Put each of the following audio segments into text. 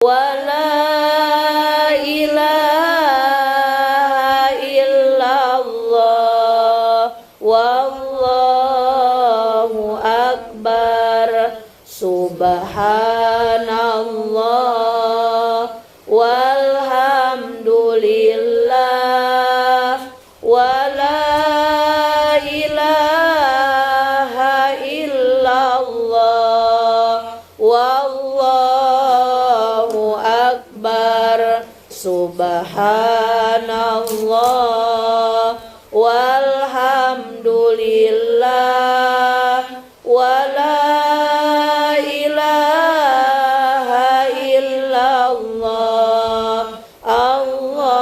Wala ilaha illallah wallahu akbar subhanallah walhamdulillah wala ilaha illallah wallahu akbar subhanallah walhamdulillah wala ilaha illallah Allahu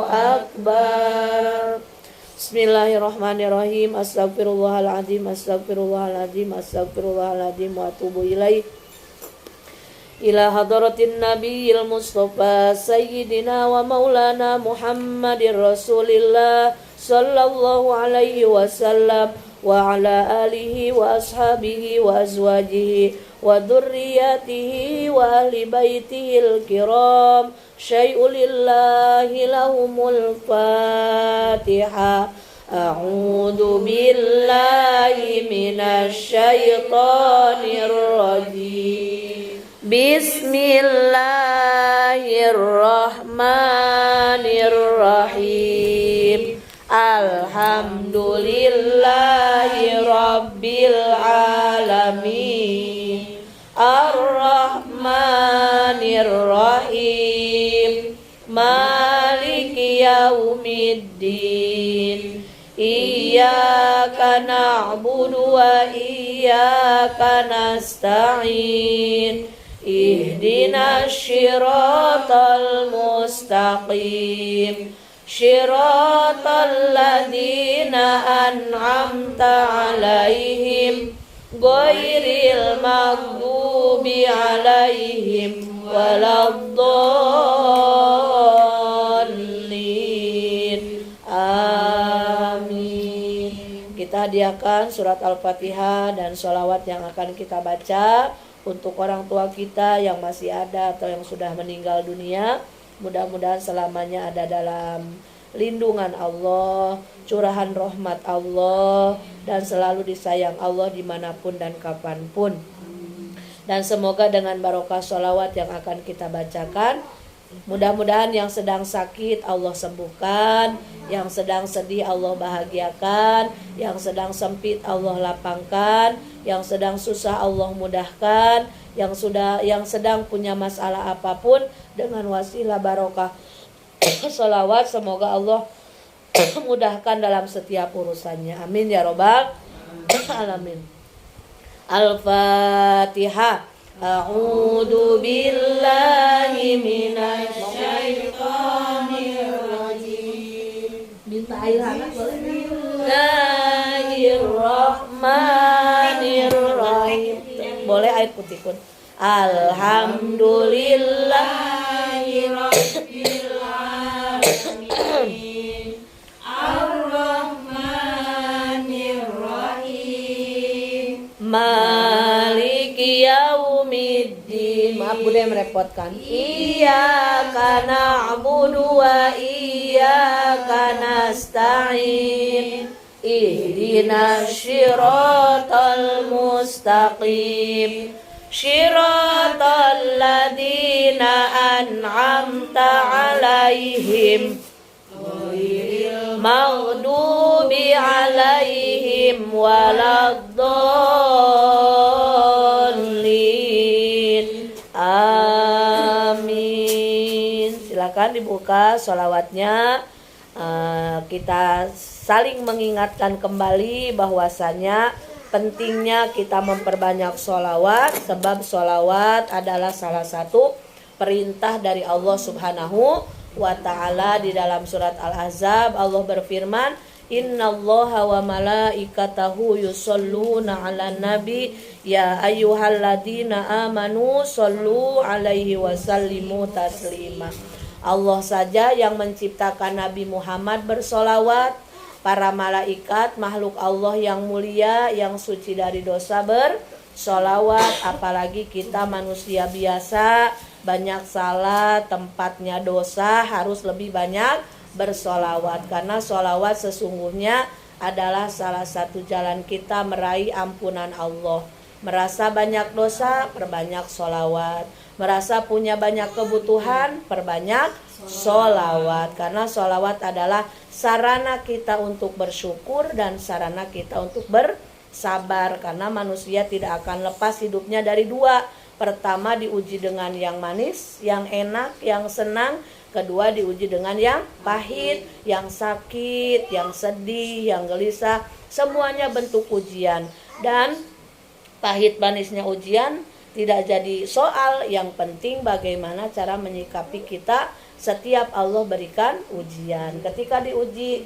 akbar. Bismillahirrahmanirrahim. Astagfirullahaladzim, astagfirullahaladzim, astagfirullahaladzim wa atubu ilaih. Ila hadratin nabiyil mustafa sayyidina wa maulana Muhammadir Rasulillah sallallahu alaihi wasallam wa ala alihi wa ashabihi wa azwajihi wa dhurriyyatihi wa ahli baitihil kiram. Syai'ulillahi lahumul Fatiha. A'udzu billahi minasy syaithanir rajim. Bismillahirrahmanirrahim. Alhamdulillahi rabbil alamin. Ar-Rahmanir-Rahim. Maliki yaumiddin. Iyyaka na'budu wa iyyaka nasta'in. Ihdinas siratal mustaqim. Siratal ladzina an'amta 'alaihim ghairil maghdubi 'alaihim waladdallin. Amin. Kita hadiahkan surat Al-Fatihah dan sholawat yang akan kita baca untuk orang tua kita yang masih ada atau yang sudah meninggal dunia. Mudah-mudahan selamanya ada dalam lindungan Allah, curahan rahmat Allah, dan selalu disayang Allah dimanapun dan kapanpun. Dan semoga dengan barokah sholawat yang akan kita bacakan, mudah-mudahan yang sedang sakit Allah sembuhkan, yang sedang sedih Allah bahagiakan, yang sedang sempit Allah lapangkan, yang sedang susah Allah mudahkan, yang sedang punya masalah apapun, dengan wasilah barokah sholawat semoga Allah mudahkan dalam setiap urusannya. Amin ya robbal alamin. Al-Fatihah. A'udzu billahi minasy syaithanir rajim. Minta air hangat boleh? Bismillahirrahmanirrahim. Boleh air putih pun. Alhamdulillahi rabbil alamin. Ar-Rahmanir-Rahim. Maliki yaumiddin. Maaf Bunda yang merepotkan. Iyyaka na'budu wa iyyaka nasta'in. Ihdinas siratal mustaqim. Siratal ladzina an'amta 'alaihim ghairil maghdubi 'alaihim waladdallin. Amin. Silakan dibuka sholawatnya. Kita saling mengingatkan kembali bahwasanya pentingnya kita memperbanyak sholawat, sebab sholawat adalah salah satu perintah dari Allah Subhanahu wa ta'ala. Di dalam surat Al-Ahzab Allah berfirman, Innallaha wa malaikatahu yusholluna 'alan nabi ya ayyuhalladzina amanu shollu 'alaihi wa sallimu taslima. Allah saja yang menciptakan Nabi Muhammad bersolawat, para malaikat makhluk Allah yang mulia yang suci dari dosa sholawat, apalagi kita manusia biasa, banyak salah, tempatnya dosa, harus lebih banyak bersolawat. Karena sholawat sesungguhnya adalah salah satu jalan kita meraih ampunan Allah. Merasa banyak dosa, perbanyak sholawat. Merasa punya banyak kebutuhan, perbanyak sholawat. Karena sholawat adalah sarana kita untuk bersyukur dan sarana kita untuk bersabar. Karena manusia tidak akan lepas hidupnya dari dua. Pertama diuji dengan yang manis, yang enak, yang senang. Kedua diuji dengan yang pahit, yang sakit, yang sedih, yang gelisah. Semuanya bentuk ujian. Dan pahit manisnya ujian tidak jadi soal. Yang penting bagaimana cara menyikapi kita setiap Allah berikan ujian. Ketika diuji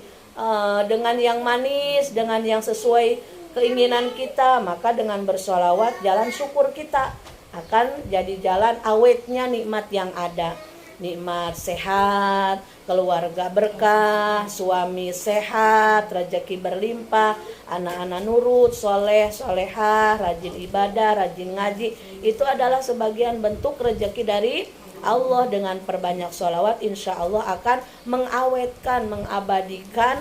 dengan yang manis, dengan yang sesuai keinginan kita, maka dengan bersolawat jalan syukur kita akan jadi jalan awetnya nikmat yang ada. Nikmat sehat, keluarga berkah, suami sehat, rezeki berlimpah, anak-anak nurut, soleh, solehah, rajin ibadah, rajin ngaji. Itu adalah sebagian bentuk rezeki dari Allah. Dengan perbanyak sholawat insya Allah akan mengawetkan, mengabadikan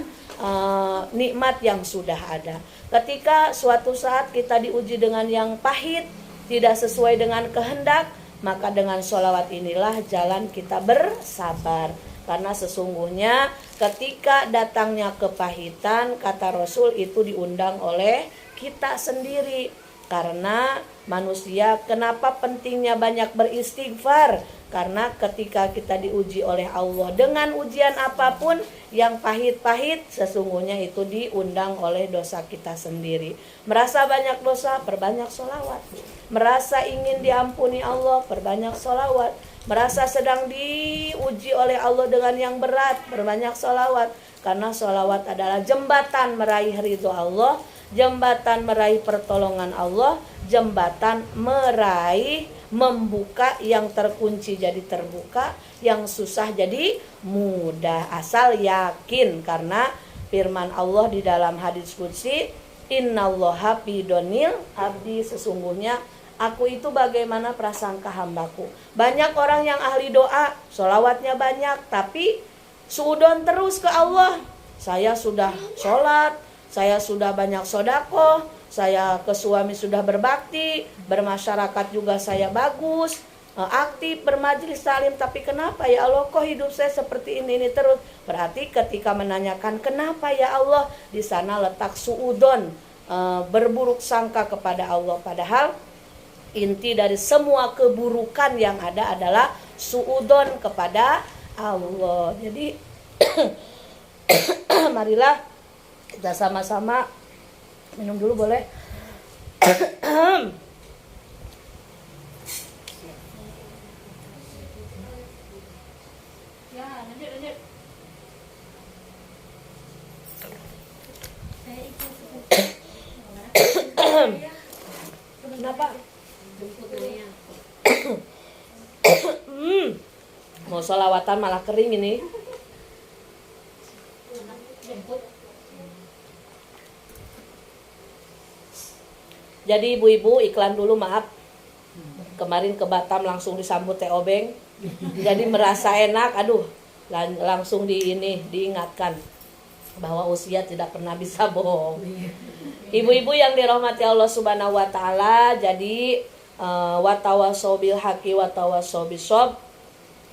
nikmat yang sudah ada. Ketika suatu saat kita diuji dengan yang pahit, tidak sesuai dengan kehendak, maka dengan sholawat inilah jalan kita bersabar. Karena sesungguhnya ketika datangnya kepahitan, kata Rasul, itu diundang oleh kita sendiri. Karena manusia, kenapa pentingnya banyak beristighfar? Karena ketika kita diuji oleh Allah dengan ujian apapun yang pahit-pahit, sesungguhnya itu diundang oleh dosa kita sendiri. Merasa banyak dosa, perbanyak sholawat. Merasa ingin diampuni Allah, perbanyak sholawat. Merasa sedang diuji oleh Allah dengan yang berat, perbanyak sholawat. Karena sholawat adalah jembatan meraih ridho Allah, jembatan meraih pertolongan Allah, jembatan meraih, membuka yang terkunci jadi terbuka, yang susah jadi mudah, asal yakin. Karena firman Allah di dalam hadis qudsi, innallaha fi donil abdi, sesungguhnya aku itu bagaimana prasangka hambaku. Banyak orang yang ahli doa, sholawatnya banyak, tapi suudon terus ke Allah. Saya sudah sholat, saya sudah banyak sodako, saya ke suami sudah berbakti, bermasyarakat juga saya bagus, aktif bermajelis salim, tapi kenapa ya Allah kok hidup saya seperti ini terus? Berarti ketika menanyakan kenapa ya Allah, di sana letak suudon, berburuk sangka kepada Allah. Padahal inti dari semua keburukan yang ada adalah suudon kepada Allah. Jadi marilah kita sama-sama minum dulu, boleh? Ya, lanjut. Kenapa? Mau sholawatan malah kering ini. Jadi ibu-ibu iklan dulu, maaf. Kemarin ke Batam langsung disambut Teh Obeng. Jadi merasa enak, langsung diingatkan bahwa usia tidak pernah bisa bohong. Ibu-ibu yang dirahmati Allah Subhanahu wa taala, jadi watawasau bil haqi watawasau bisob.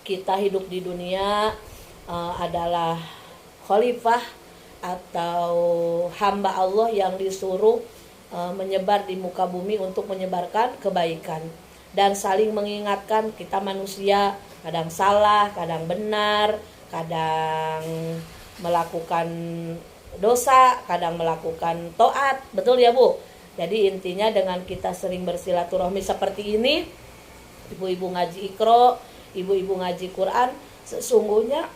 Kita hidup di dunia adalah khalifah atau hamba Allah yang disuruh menyebar di muka bumi untuk menyebarkan kebaikan dan saling mengingatkan. Kita manusia kadang salah, kadang benar, kadang melakukan dosa, kadang melakukan taat, betul ya Bu? Jadi intinya dengan kita sering bersilaturahmi seperti ini, ibu-ibu ngaji Iqra, ibu-ibu ngaji Quran, sesungguhnya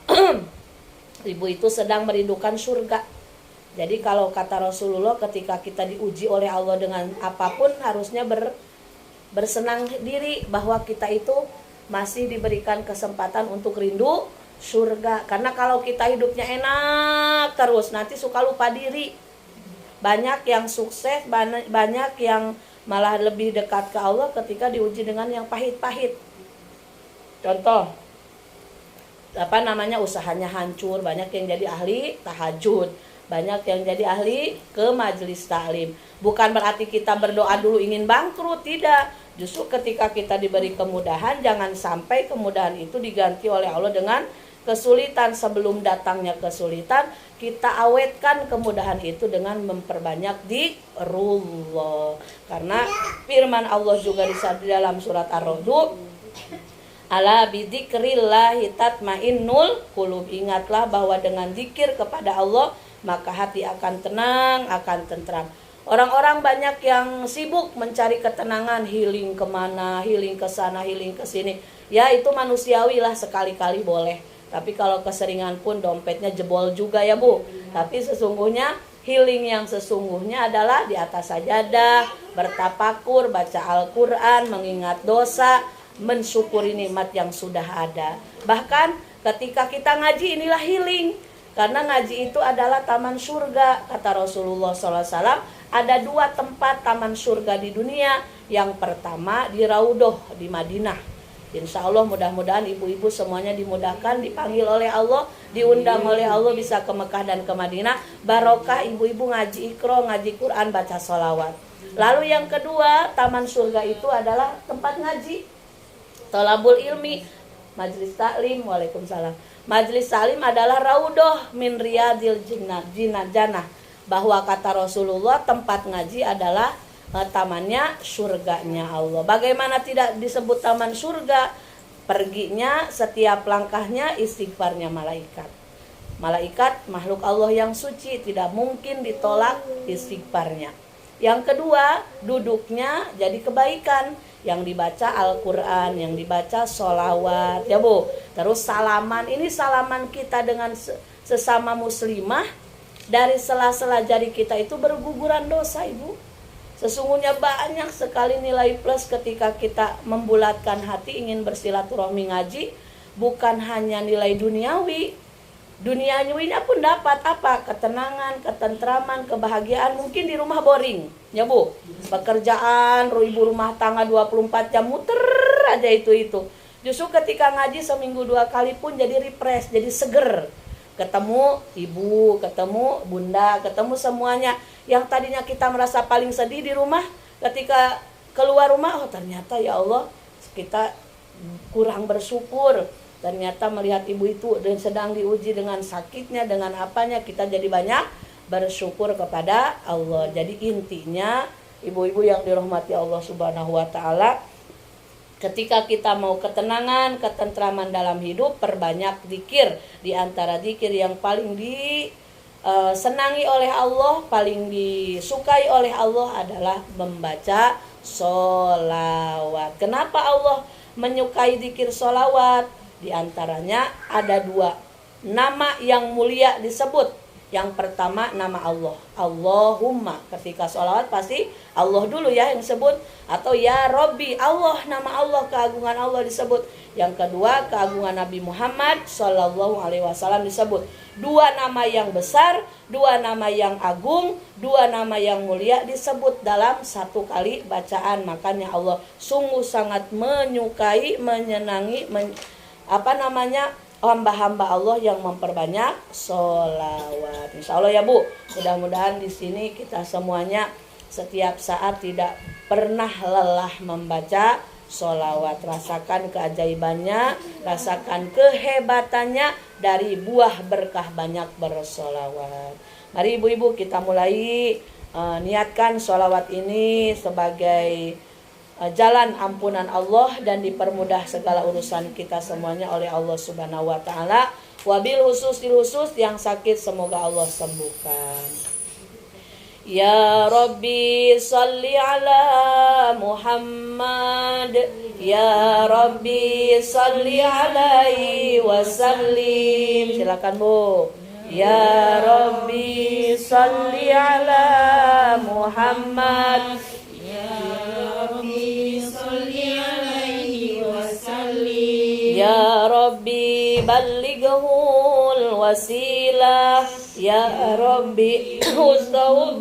ibu itu sedang merindukan surga. Jadi kalau kata Rasulullah, ketika kita diuji oleh Allah dengan apapun, harusnya bersenang diri bahwa kita itu masih diberikan kesempatan untuk rindu surga. Karena kalau kita hidupnya enak terus, nanti suka lupa diri. Banyak yang sukses, banyak yang malah lebih dekat ke Allah ketika diuji dengan yang pahit-pahit. Contoh, usahanya hancur, banyak yang jadi ahli tahajud, banyak yang jadi ahli ke majelis taklim. Bukan berarti kita berdoa dulu ingin bangkrut, tidak. Justru ketika kita diberi kemudahan, jangan sampai kemudahan itu diganti oleh Allah dengan kesulitan. Sebelum datangnya kesulitan, kita awetkan kemudahan itu dengan memperbanyak dzikrullah. Karena firman Allah juga di dalam surat Ar-Ra'd, ala bidzikrillahi tatmainnul qulub. Ingatlah bahwa dengan zikir kepada Allah maka hati akan tenang, akan tentram. Orang-orang banyak yang sibuk mencari ketenangan, healing kemana, healing ke sana, healing ke sini. Ya itu manusiawi lah, sekali-kali boleh. Tapi kalau keseringan pun dompetnya jebol juga ya Bu. Tapi sesungguhnya healing yang sesungguhnya adalah di atas sajadah, bertafakur, baca Al-Quran, mengingat dosa, mensyukuri nikmat yang sudah ada. Bahkan ketika kita ngaji, inilah healing. Karena ngaji itu adalah taman surga. Kata Rasulullah SAW, ada 2 tempat taman surga di dunia. Yang pertama di Raudhah di Madinah. Insya Allah mudah-mudahan ibu-ibu semuanya dimudahkan, dipanggil oleh Allah, diundang oleh Allah bisa ke Mekah dan ke Madinah. Barokah ibu-ibu ngaji Iqra, ngaji Quran, baca sholawat. Lalu yang kedua, taman surga itu adalah tempat ngaji, thalabul ilmi, majlis taklim. Waalaikumsalam. Majlis taklim adalah Raudhah min riyadil jannah. Bahwa kata Rasulullah, tempat ngaji adalah tamannya surganya Allah. Bagaimana tidak disebut taman surga? Perginya, setiap langkahnya istighfarnya malaikat. Malaikat makhluk Allah yang suci, tidak mungkin ditolak istighfarnya. Yang kedua, duduknya jadi kebaikan, yang dibaca Al-Quran, yang dibaca sholawat ya Bu. Terus salaman, ini salaman kita dengan sesama muslimah, dari sela-sela jari kita itu berguguran dosa Ibu. Sesungguhnya banyak sekali nilai plus ketika kita membulatkan hati ingin bersilaturahmi ngaji. Bukan hanya nilai duniawi, duniawinya pun dapat apa? Ketenangan, ketentraman, kebahagiaan. Mungkin di rumah boring ya Bu, pekerjaan, ibu rumah tangga 24 jam muter aja itu. Justru ketika ngaji seminggu 2 kali pun jadi refresh, jadi seger. Ketemu ibu, ketemu bunda, ketemu semuanya. Yang tadinya kita merasa paling sedih di rumah, ketika keluar rumah, oh ternyata ya Allah kita kurang bersyukur. Ternyata melihat ibu itu dan sedang diuji dengan sakitnya, dengan apanya, kita jadi banyak bersyukur kepada Allah. Jadi intinya ibu-ibu yang dirahmati Allah Subhanahu wa taala, ketika kita mau ketenangan, ketentraman dalam hidup, perbanyak zikir. Di antara zikir yang paling disenangi oleh Allah, paling disukai oleh Allah adalah membaca sholawat. Kenapa Allah menyukai zikir sholawat? Di antaranya ada 2 nama yang mulia disebut. Yang pertama nama Allah, Allahumma. Ketika sholawat pasti Allah dulu ya yang disebut, atau ya Robbi, Allah, nama Allah, keagungan Allah disebut. Yang kedua keagungan Nabi Muhammad Sallallahu Alaihi Wasallam disebut. 2 nama yang besar, 2 nama yang agung, 2 nama yang mulia disebut dalam 1 kali bacaan. Makanya Allah sungguh sangat menyukai, menyenangi, hamba-hamba Allah yang memperbanyak sholawat. Insya Allah ya Bu. Mudah-mudahan di sini kita semuanya setiap saat tidak pernah lelah membaca sholawat. Rasakan keajaibannya, rasakan kehebatannya dari buah berkah banyak bersholawat. Mari ibu-ibu kita mulai niatkan sholawat ini sebagai jalan ampunan Allah dan dipermudah segala urusan kita semuanya oleh Allah Subhanahu wa taala. Wabil khusus yang sakit semoga Allah sembuhkan. Ya Rabbi salli ala Muhammad, ya Rabbi salli alaihi wasallim. Silakan Bu. Ya Rabbi salli ala Muhammad, ya Rabbi ballighul wasilah, ya Rabbi husnul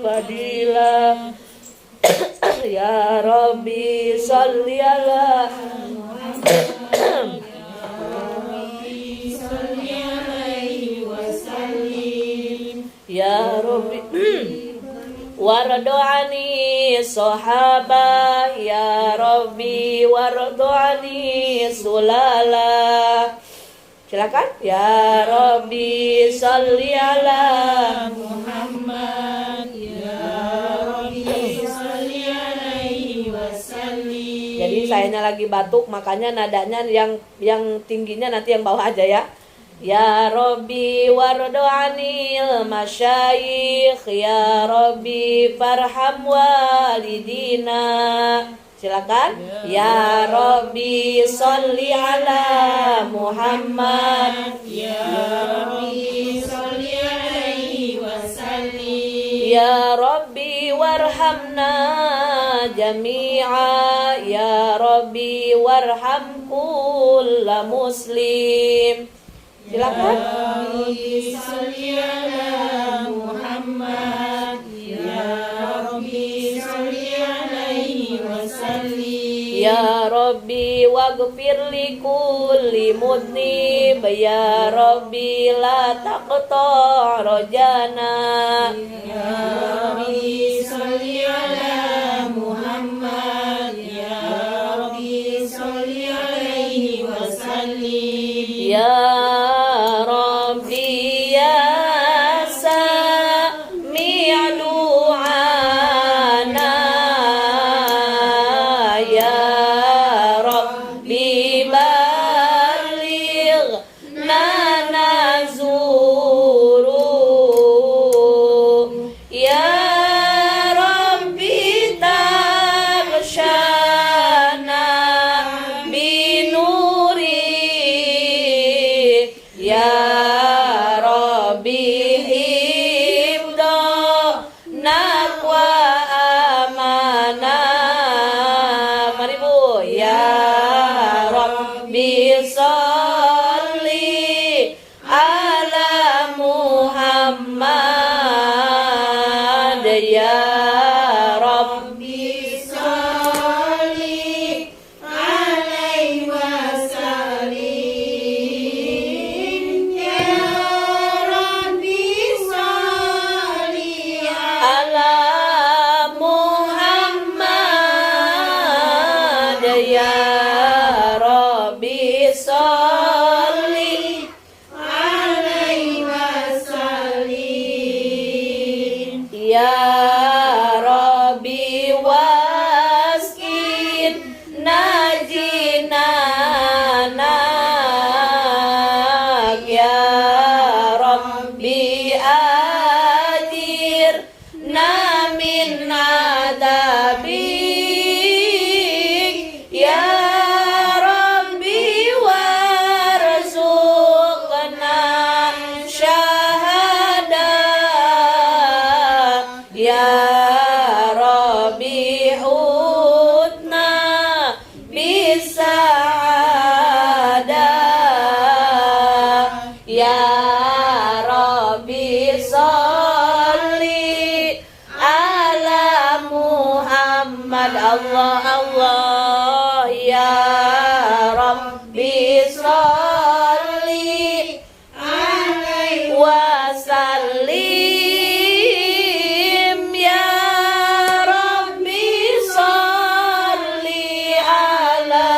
fadilah. Ya Rabbi sholli ala Ya Rabbi wardo'ani sahabah Ya Rabbi wardo'ani sulala. Silakan. Ya Rabbi sholli ala Muhammad Ya Rabbi sholli alaihi wasallim. Jadi sayanya lagi batuk, makanya nadanya yang tingginya nanti yang bawah aja ya. Ya Rabbi wardo'anil masyayikh Ya Rabbi farham walidina. Silakan. Ya Rabbi sholli ala Muhammad Ya Rabbi sholli alaihi wasallim. Ya Rabbi warhamna jami'a Ya Rabbi warham kulla muslim. Silakan. Ya Rabbi ala Muhammad Ya Rabbi sholli alaihi wasallim. Ya Rabbi waghfir li kulli mudnib Ya Rabbi la taqta' rajana. Ya Rabbi sholli ala Muhammad Ya Rabbi sholli alaihi wasallim. Ya Allah Allah ya Rabbi sholli alaihi wasallim ya Rabbi sholli ala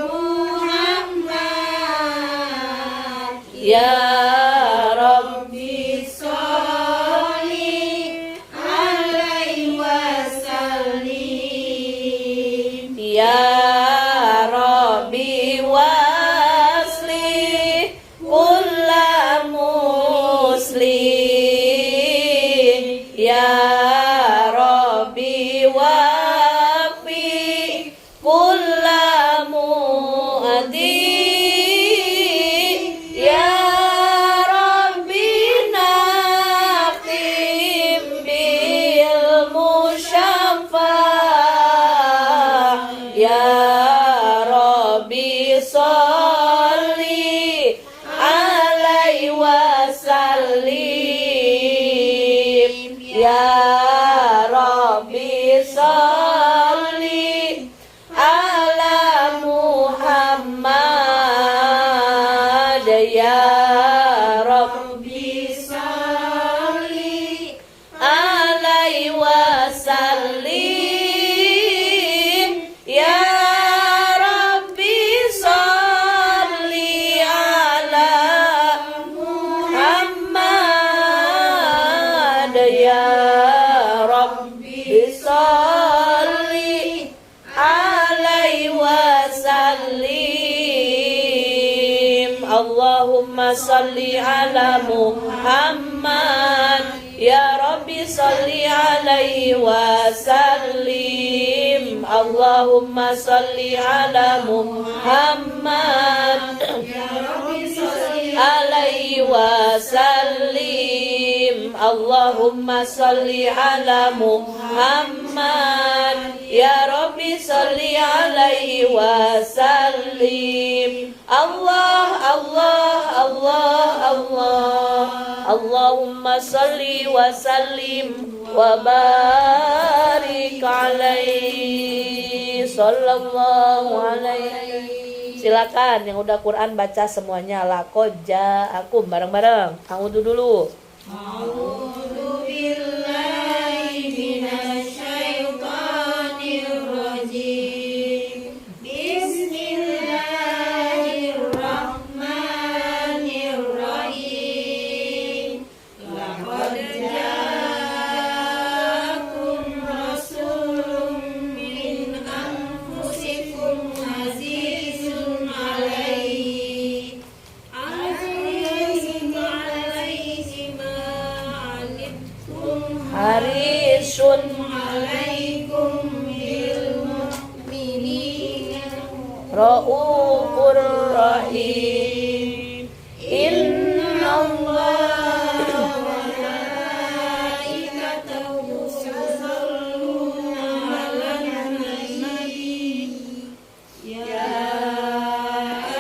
Muhammad ya Ya Rabbi sallim. Allahumma salli ala Muhammad. Ya Rabbi salli alaihi wa sallim. Allahumma salli ala Muhammad. Ya Rabbi salli alaihi wa sallim. Allahumma salli ala Muhammad. Ya Rabbi salli alaihi wa sallim. Allah, Allah, Allah, Allah. Allahumma salli wa sallim wa barik alaihi sallallahu alaihi. Silakan yang udah Quran baca semuanya. Laqad ja'akum bareng-bareng. A'udzu dulu. A'udzu billahi minasyaitonir rajim. Bismillahirrahmanirrahim. Laqad ja'akum rasulun min anfusikum azizun 'alaihi harisun alaikum bil mu'minina raufur rahim. innallaha wa malaikatahu yusholluna 'alan nabi ya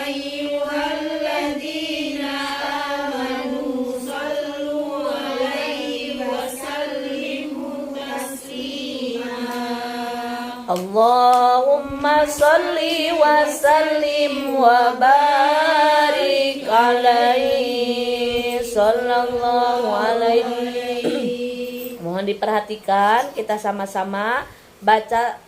ayyuhalladzina amanu sallu 'alaihi wa sallimu taslima. Allahumma salli wa sallim wa barik alaihi sallallahu alaihi. Mohon diperhatikan, kita sama-sama baca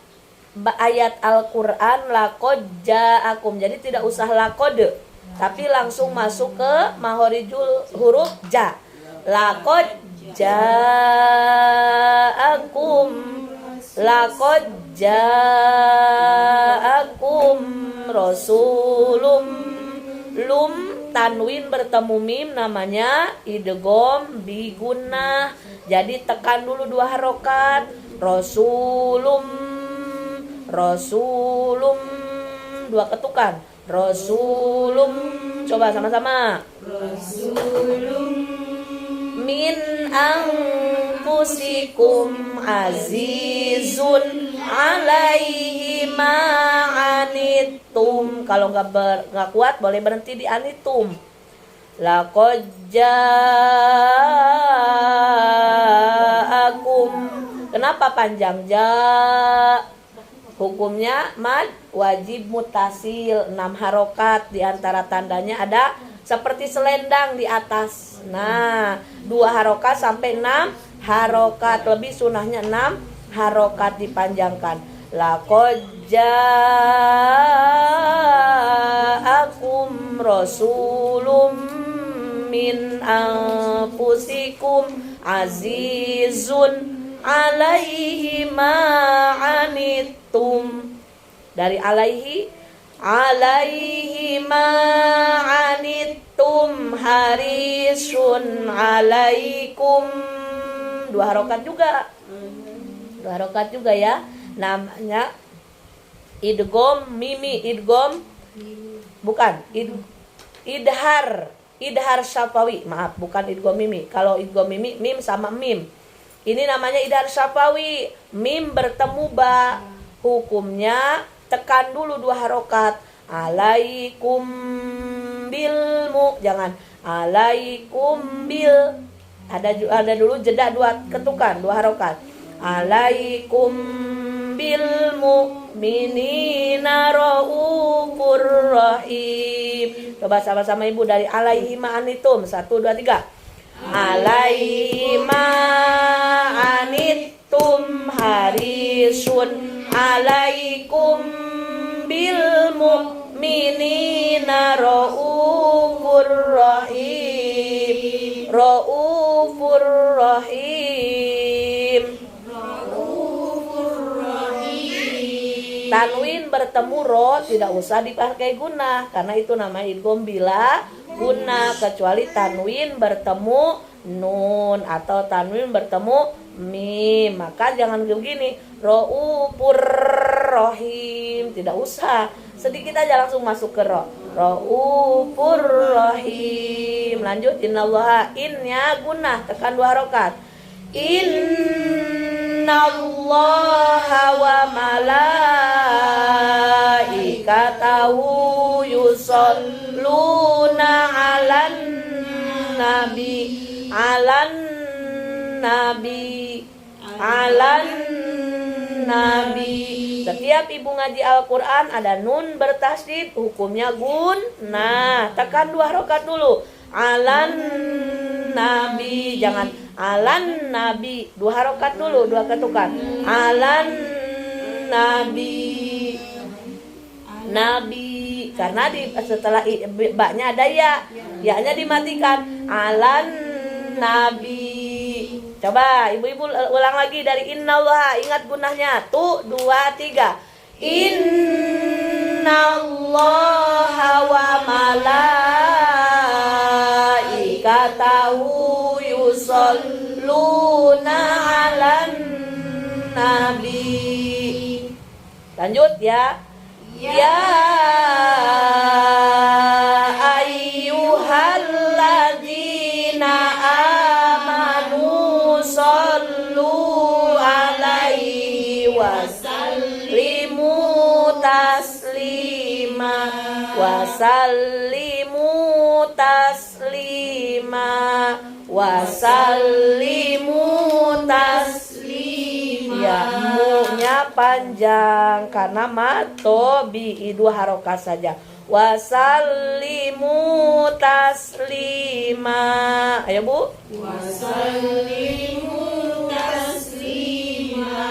ayat Al-Quran laqad ja'akum. Jadi tidak usah laqad, tapi langsung masuk ke mahorijul huruf ja. Laqad ja'akum, laqad ja'akum rasulum. Lum tanwin bertemu mim namanya idgham bi gunnah. Jadi tekan dulu 2 harokat. Rasulum, rasulum, 2 ketukan. Rasulum, coba sama-sama. Rasulum Min anfusikum azizun alaihi ma'anitum. Kalau nggak kuat boleh berhenti di anitum. Laqad ja'akum. Kenapa panjang ja? Hukumnya mad wajib mutasil 6 harokat. Di antara tandanya ada seperti selendang di atas. Nah, 2 harokat sampai 6 harokat. Lebih sunahnya 6 harokat dipanjangkan. Laqad ja'akum rasulum min anfusikum azizun alaihi ma'anitum. Dari alaihi ma'anitum harisun alaikum. 2 harokat juga. 2 harokat juga ya. Namanya idgham mimi, idgham bukan idhar syafawi. Maaf, bukan idgham mimi. Kalau idgham mimi, mim sama mim. Ini namanya idhar syafawi. Mim bertemu ba. Hukumnya tekan dulu 2 harokat. Alaikum bilmu, jangan alaikum bil. Ada dulu jeda 2 ketukan, 2 harokat. Alaikum bil mu'minina raufur rahim. Coba sama-sama ibu dari alaihi ma'anitum. 1, 2, 3. Alaihi ma'anitum harisun alaikum bil mu'minina raufur rahim. Raufur rahim. Tanwin bertemu ro tidak usah dipakai gunnah karena itu namanya idgham bila gunnah, kecuali tanwin bertemu nun atau tanwin bertemu mim, maka jangan begini raufur rahim, tidak usah, sedikit aja langsung masuk ke ro, raufur rahim. Lanjut, innallaha, innya gunnah tekan 2 harokat, innallaha wa malaikatahu yusholluna 'alan nabi, 'alan nabi, 'alan nabi. Setiap ibu ngaji Al-Quran ada nun bertasydid, hukumnya gunnah. Tekan 2 harokat dulu, 'alan nabi, jangan 'alan nabi, 2 harokat dulu, 2 ketukan, 'alan nabi, nabi, karena setelah baknya ada ya, ya-nya dimatikan, 'alan nabi. Coba ibu-ibu ulang lagi dari innallaha, ingat gunnahnya. 1, 2, 3. Innallaha wa malaikatahu yusholluna 'alan nabi. Lanjut ya. Ya ayyuhalladzina amanu sallu alaihi wasallimu taslima, wasallimu taslima, wasallimu taslima. Ya, mu-nya panjang karena matobi 2 harokat saja. Wasallimu taslima. Ayo Bu. Wasallimu taslima.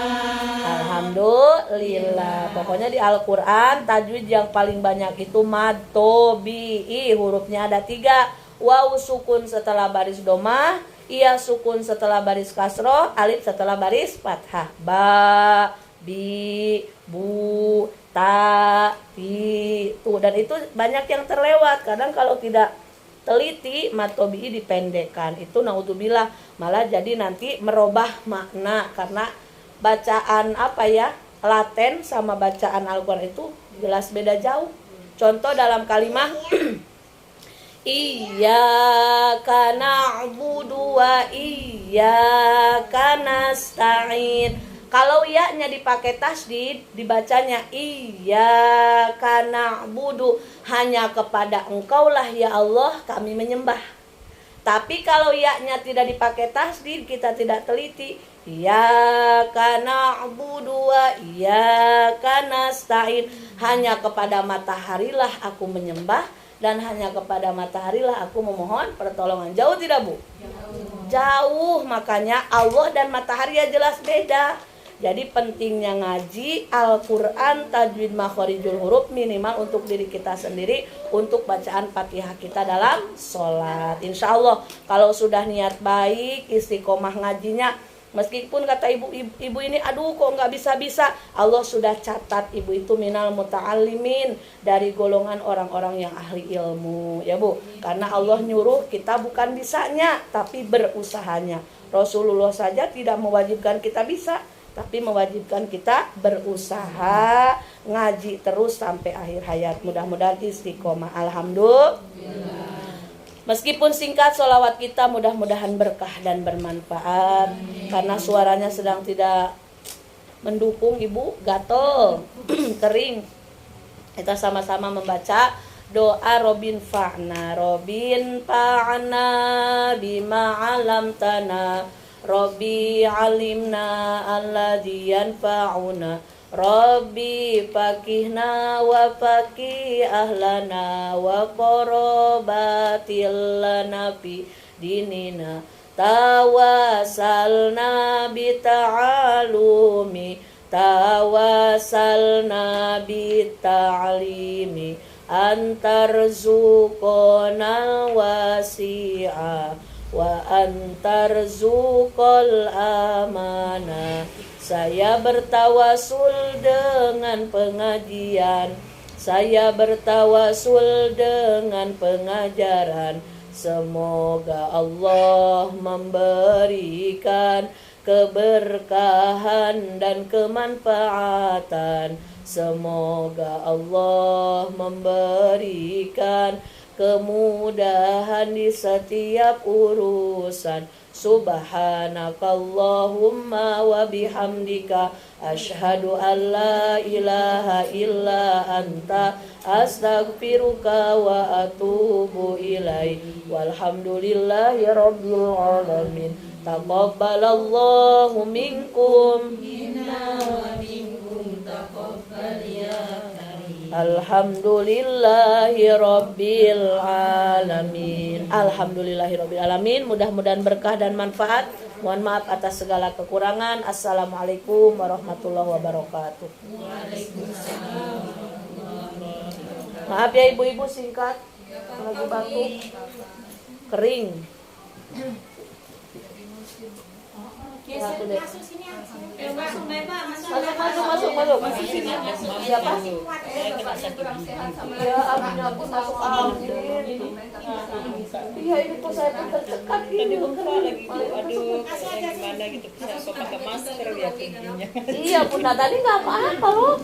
Alhamdulillah. Pokoknya di Al-Quran tajwid yang paling banyak itu matobi. Hurufnya ada 3. Waw sukun setelah baris domah, iya sukun setelah baris kasroh, alif setelah baris fathah. Ba, bi, bu, ta, ti. Tuh, dan itu banyak yang terlewat. Kadang kalau tidak teliti matobi dipendekkan. Itu naudzubillah, malah jadi nanti merubah makna karena bacaan Latin sama bacaan Al-Quran itu jelas beda jauh. Contoh dalam kalimat Iyyaka na'budu wa iyyaka nasta'in. Kalau ya-nya dipakai tasydid, dibacanya iyyaka na'budu, hanya kepada Engkaulah ya Allah kami menyembah. Tapi kalau ya-nya tidak dipakai tasydid, kita tidak teliti, iyyaka na'budu wa iyyaka nasta'in, hanya kepada mataharilah aku menyembah dan hanya kepada mataharilah aku memohon pertolongan. Jauh tidak Bu? Jauh. Makanya Allah dan matahari ya jelas beda. Jadi pentingnya ngaji Al-Quran tajwid makhorijul huruf minimal untuk diri kita sendiri, untuk bacaan Fatihah kita dalam sholat. Insya Allah kalau sudah niat baik, istiqomah ngajinya, meskipun kata ibu ini aduh kok nggak bisa-bisa, Allah sudah catat ibu itu minal muta'allimin, dari golongan orang-orang yang ahli ilmu ya Bu. Karena Allah nyuruh kita bukan bisanya tapi berusahanya. Rasulullah saja tidak mewajibkan kita bisa, tapi mewajibkan kita berusaha ngaji terus sampai akhir hayat. Mudah-mudahan istiqomah. Alhamdulillah. Meskipun singkat sholawat kita mudah-mudahan berkah dan bermanfaat. Karena suaranya sedang tidak mendukung ibu, gatel, kering. Kita sama-sama membaca doa Robin fa'na bima alamtana, Robbi alimna alladhi yanfa'una, Rabbi fakihna wa fakih ahlana wa qorobatil lana fi dinina, tawasalna bita'alumi, tawasalna bita'alimi, antarzuqonal wasi'a wa antarzuqal amana, Saya bertawasul dengan pengajian, saya bertawasul dengan pengajaran. Semoga Allah memberikan keberkahan dan kemanfaatan. Semoga Allah memberikan kemudahan di setiap urusan. Subhanakallahumma wa bihamdika asyhadu an la ilaha illa anta astaghfiruka wa atubu ilaik. Walhamdulillahi rabbil alamin. Taqabbalallahu minkum Inna wa minkum taqabbal ya karim. Alhamdulillahi rabbil alamin. Alhamdulillahi rabbil alamin. Mudah-mudahan berkah dan manfaat. Mohon maaf atas segala kekurangan. Assalamualaikum warahmatullahi wabarakatuh. Waalaikumsalam. Maaf ya ibu-ibu, singkat. Lagi batuk. Kering. Masuk sini. Masuk Mbak, Masuk sini. Siapa? Ya, amin aku masuk amin. Iya, ini kok saya pun tercekat gini. Aduh, gimana gitu, bisa pakai masker ya tingginya. Iya, Bunda tadi nggak apa-apa loh.